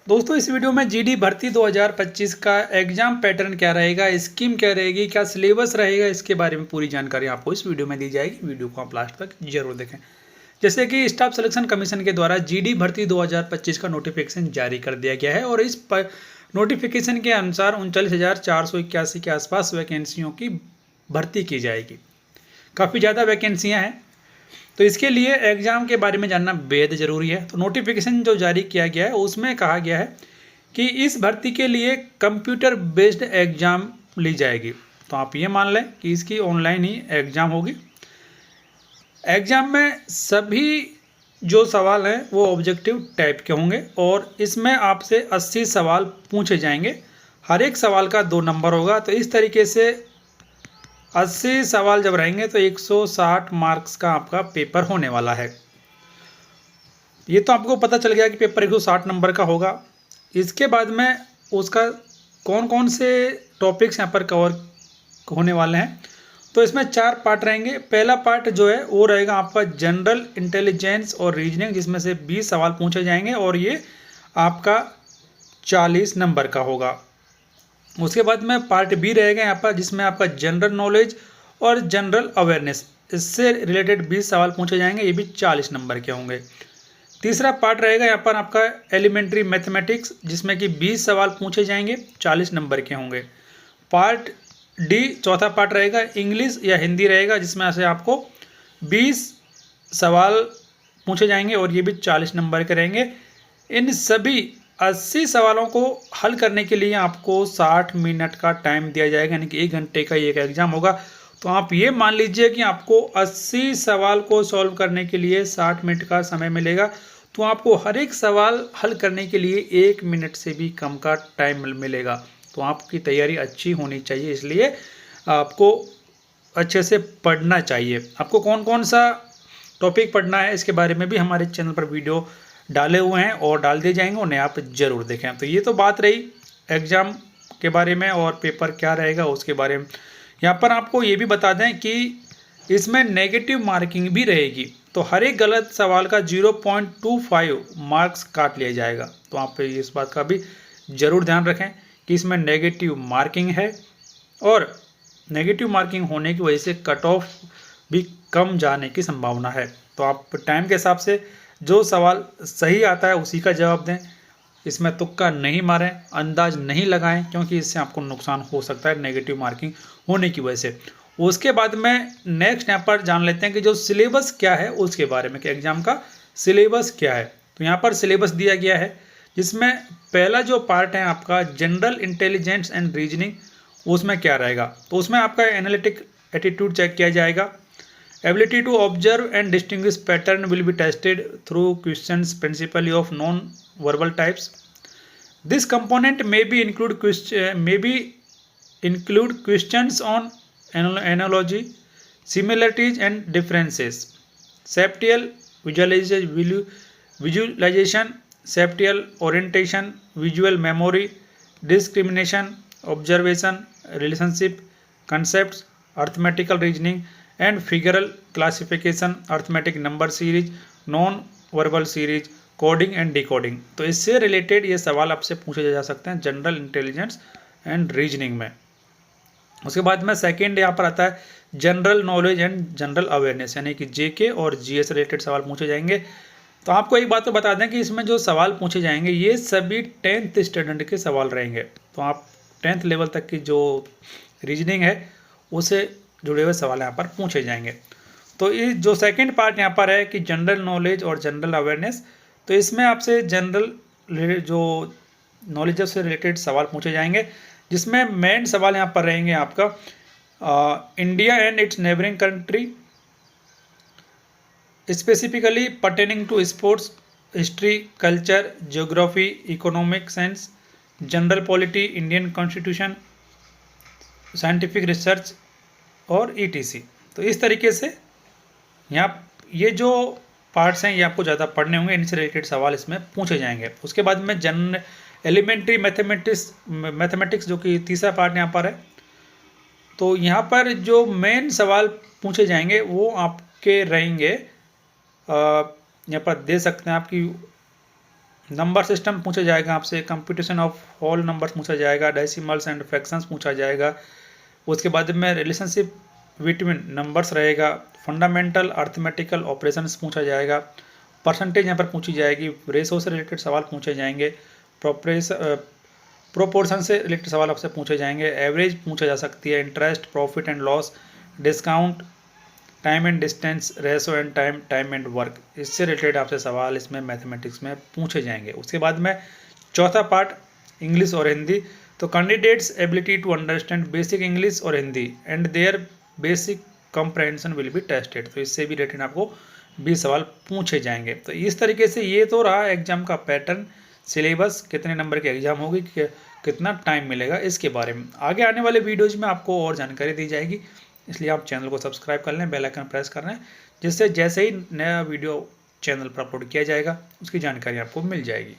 दोस्तों इस वीडियो में जीडी भर्ती 2025 का एग्जाम पैटर्न क्या रहेगा, स्कीम क्या रहेगी, क्या सिलेबस रहेगा, इसके बारे में पूरी जानकारी आपको इस वीडियो में दी जाएगी। वीडियो को आप लास्ट तक जरूर देखें। जैसे कि स्टाफ सिलेक्शन कमीशन के द्वारा जीडी भर्ती 2025 का नोटिफिकेशन जारी कर दिया गया है और इस नोटिफिकेशन के अनुसार 39,481 के आसपास वैकेंसियों की भर्ती की जाएगी। काफ़ी ज़्यादा वैकेंसियाँ हैं, तो इसके लिए एग्ज़ाम के बारे में जानना बेहद ज़रूरी है। तो नोटिफिकेशन जो जारी किया गया है उसमें कहा गया है कि इस भर्ती के लिए कंप्यूटर बेस्ड एग्ज़ाम ली जाएगी। तो आप ये मान लें कि इसकी ऑनलाइन ही एग्ज़ाम होगी। एग्ज़ाम में सभी जो सवाल हैं वो ऑब्जेक्टिव टाइप के होंगे और इसमें आपसे 80 सवाल पूछे जाएंगे। हर एक सवाल का 2 नंबर होगा। तो इस तरीके से 80 सवाल जब रहेंगे तो 160 मार्क्स का आपका पेपर होने वाला है। ये तो आपको पता चल गया कि पेपर 160 नंबर का होगा। इसके बाद में उसका कौन कौन से टॉपिक्स यहाँ पर कवर होने वाले हैं, तो इसमें 4 पार्ट रहेंगे। पहला पार्ट जो है वो रहेगा आपका जनरल इंटेलिजेंस और रीजनिंग, जिसमें से 20 सवाल पूछे जाएंगे और ये आपका 40 नंबर का होगा। उसके बाद में पार्ट बी रहेगा यहाँ पर, जिसमें आपका जनरल नॉलेज और जनरल अवेयरनेस, इससे रिलेटेड 20 सवाल पूछे जाएंगे, ये भी 40 नंबर के होंगे। तीसरा पार्ट रहेगा यहाँ पर आपका एलिमेंट्री मैथमेटिक्स, जिसमें कि 20 सवाल पूछे जाएंगे, 40 नंबर के होंगे। पार्ट डी चौथा पार्ट रहेगा इंग्लिश या हिंदी रहेगा, जिसमें से आपको 20 सवाल पूछे जाएंगे और ये भी 40 नंबर के रहेंगे। इन सभी 80 सवालों को हल करने के लिए आपको 60 मिनट का टाइम दिया जाएगा, यानी कि 1 घंटे का एक एग्जाम होगा। तो आप ये मान लीजिए कि आपको 80 सवाल को सॉल्व करने के लिए 60 मिनट का समय मिलेगा। तो आपको हर एक सवाल हल करने के लिए 1 मिनट से भी कम का टाइम मिलेगा। तो आपकी तैयारी अच्छी होनी चाहिए, इसलिए आपको अच्छे से पढ़ना चाहिए। आपको कौन कौन सा टॉपिक पढ़ना है इसके बारे में भी हमारे चैनल पर वीडियो डाले हुए हैं और डाल दिए जाएंगे, उन्हें आप ज़रूर देखें। तो ये तो बात रही एग्ज़ाम के बारे में और पेपर क्या रहेगा उसके बारे में। यहाँ पर आपको ये भी बता दें कि इसमें नेगेटिव मार्किंग भी रहेगी। तो हर एक गलत सवाल का 0.25 मार्क्स काट लिया जाएगा। तो आप इस बात का भी ज़रूर ध्यान रखें कि इसमें नेगेटिव मार्किंग है और नेगेटिव मार्किंग होने की वजह से कट ऑफ भी कम जाने की संभावना है। तो आप टाइम के हिसाब से जो सवाल सही आता है उसी का जवाब दें। इसमें तुक्का नहीं मारें, अंदाज नहीं लगाएं, क्योंकि इससे आपको नुकसान हो सकता है नेगेटिव मार्किंग होने की वजह से। उसके बाद में नेक्स्ट यहाँ पर जान लेते हैं कि जो सिलेबस क्या है उसके बारे में, कि एग्जाम का सिलेबस क्या है। तो यहाँ पर सिलेबस दिया गया है, जिसमें पहला जो पार्ट है आपका जनरल इंटेलिजेंस एंड रीजनिंग, उसमें क्या रहेगा। तो उसमें आपका एनालिटिक एटीट्यूड चेक किया जाएगा। Ability to observe and distinguish pattern will be tested through questions principally of non-verbal types. This component may include questions on analogy, similarities and differences, spatial visualization, spatial orientation, visual memory, discrimination, observation, relationship, concepts, arithmetical reasoning and figural classification, arithmetic number series, non verbal series, coding and decoding. तो इससे related ये सवाल आपसे पूछे जा सकते हैं general intelligence and reasoning में। उसके बाद में सेकंड यहाँ पर आता है general knowledge and general awareness, यानी कि जेके और जीएस रिलेटेड सवाल पूछे जाएंगे। तो आपको एक बात तो बता दें कि इसमें जो सवाल पूछे जाएंगे ये सभी 10th स्टैंडर्ड के सवाल रहेंगे। तो आप 10th लेवल तक की जो रीजनिंग है उसे जुड़े हुए सवाल यहाँ पर पूछे जाएंगे। तो ये जो सेकंड पार्ट यहाँ पर है कि जनरल नॉलेज और जनरल अवेयरनेस, तो इसमें आपसे जनरल जो नॉलेज से रिलेटेड सवाल पूछे जाएंगे, जिसमें मेन सवाल यहाँ पर रहेंगे आपका India and its neighbouring country, specifically pertaining to sports, history, culture, geography, economic science, general polity, Indian constitution, scientific research और ETC। तो इस तरीके से यहाँ ये जो पार्ट्स हैं ये आपको ज़्यादा पढ़ने होंगे, इनसे रिलेटेड सवाल इसमें पूछे जाएंगे। उसके बाद में एलिमेंट्री मैथमेटिक्स जो कि तीसरा पार्ट यहाँ पर है। तो यहाँ पर जो मेन सवाल पूछे जाएंगे वो आपके रहेंगे, यहाँ पर दे सकते हैं आपकी नंबर सिस्टम पूछा जाएगा आपसे, कंप्यूटेशन ऑफ होल नंबर्स पूछा जाएगा, डेसिमल्स एंड फ्रैक्शंस पूछा जाएगा। उसके बाद में रिलेशनशिप बिटवीन नंबर्स रहेगा, फंडामेंटल अर्थमेटिकल ऑपरेशंस पूछा जाएगा, परसेंटेज यहाँ पर पूछी जाएगी, रेशो से रिलेटेड सवाल पूछे जाएंगे, प्रोपोर्शन से रिलेटेड सवाल आपसे पूछे जाएंगे, एवरेज पूछा जा सकती है, interest, profit and loss, discount, time and distance, ratio and time, time and work, इससे रिलेटेड आपसे सवाल इसमें मैथमेटिक्स में पूछे जाएंगे। उसके बाद में चौथा पार्ट इंग्लिश और हिंदी। तो candidates ability to understand basic English और Hindi and their basic comprehension will be tested. तो इससे भी रिलेटेड आपको 20 सवाल पूछे जाएंगे। तो इस तरीके से ये तो रहा एग्जाम का पैटर्न, सिलेबस, कितने नंबर की एग्जाम होगी, कितना टाइम मिलेगा, इसके बारे में आगे आने वाले वीडियोज में आपको और जानकारी दी जाएगी। इसलिए आप चैनल को सब्सक्राइब कर लें, बेल आइकन प्रेस कर लें, जिससे जैसे ही नया वीडियो चैनल पर अपलोड किया जाएगा उसकी जानकारी आपको मिल जाएगी।